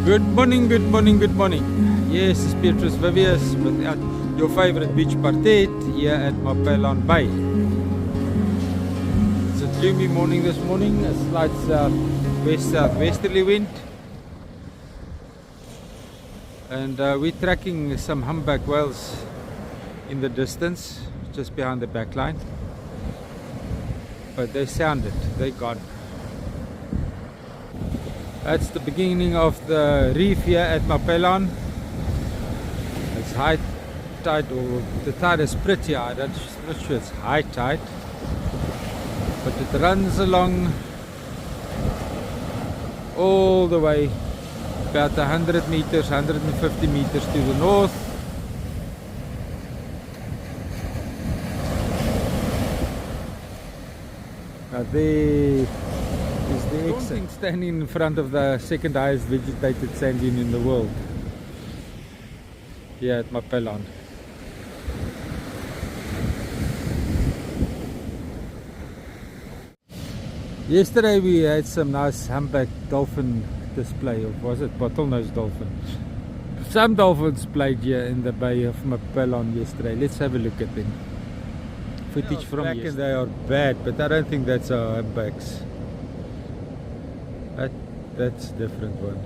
Good morning, good morning, good morning. Yes, it's Petrus Vivius with your favorite beach party here at Mapelon Bay. It's a gloomy morning this morning, a slight southwesterly wind. And we're tracking some humpback whales in the distance, just behind the back line. But they sounded, they gone. That's the beginning of the reef here at Mapelon. It's high tide, or the tide is pretty high. I'm not sure it's high tide, but it runs along all the way about 100 meters, 150 meters to the north. Now there is the exit, standing in front of the second highest vegetated sand dune in the world here at Mapelon. Yesterday we had some nice humpback dolphin display, or was it bottlenose dolphin? Some dolphins played here in the bay of Mapelon yesterday. Let's have a look at them. Footage from back, and they are bad, but I don't think that's our humpbacks. That's a different one.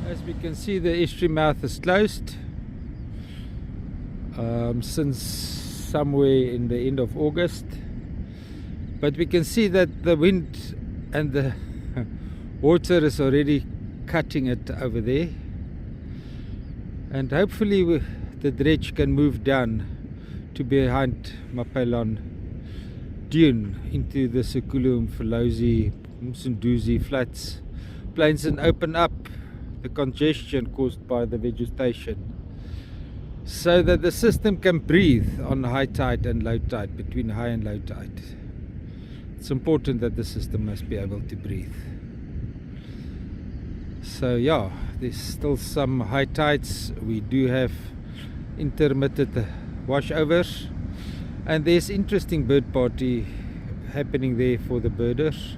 As we can see, the estuary mouth is closed since somewhere in the end of August, but we can see that the wind and the water is already cutting it over there, and hopefully the dredge can move down to behind Mapelon Dune into the Sekulu, Mfolozi, Msunduzi flats plains and open up the congestion caused by the vegetation, so that the system can breathe on high tide and low tide, between high and low tide. It's important that the system must be able to breathe. So yeah, there's still some high tides. We do have intermittent washovers, and there's interesting bird party happening there for the birders.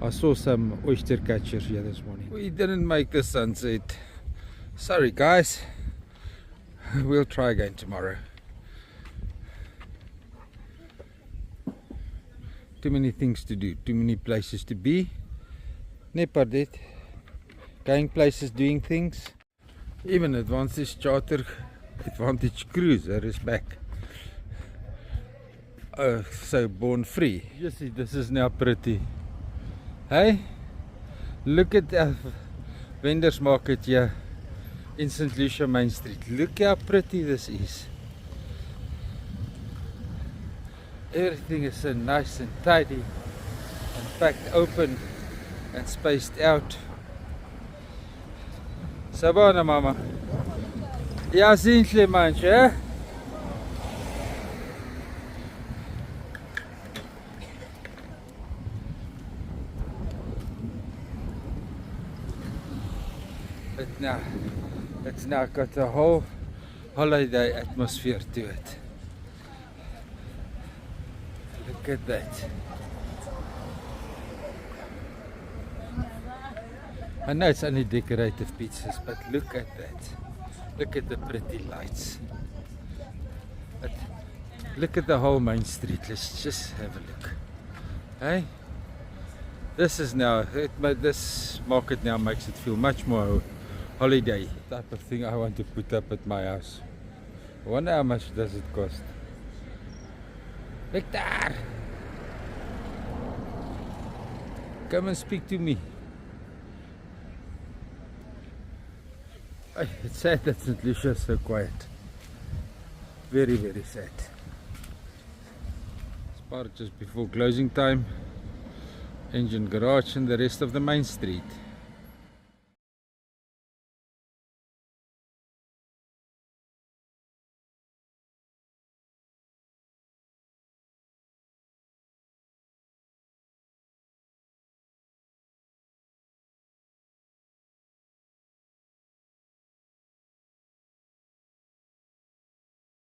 I saw some oyster catchers here this morning. We didn't make the sunset. Sorry guys. We'll try again tomorrow. Too many things to do, too many places to be. Nepardet. Going places, doing things. Even Advantage Charter, Advantage Cruiser is back. Oh, so born free. You see, this is now pretty. Hey, look at the vendors market here in St. Lucia Main Street. Look how pretty this is. Everything is so nice and tidy and packed open and spaced out. Sabona mama. Ja, zinhle manche, eh? It's now got a whole holiday atmosphere to it. Look at that. I know it's only decorative pieces, but look at that. Look at the pretty lights. But look at the whole main street. Let's just have a look. Hey? This is now, this market now makes it feel much more holiday type of thing I want to put up at my house. I wonder how much does it cost. Victor! Come and speak to me. It's sad that St. Lucia is so quiet. Very, very sad. It's about just before closing time. engine garage and the rest of the main street.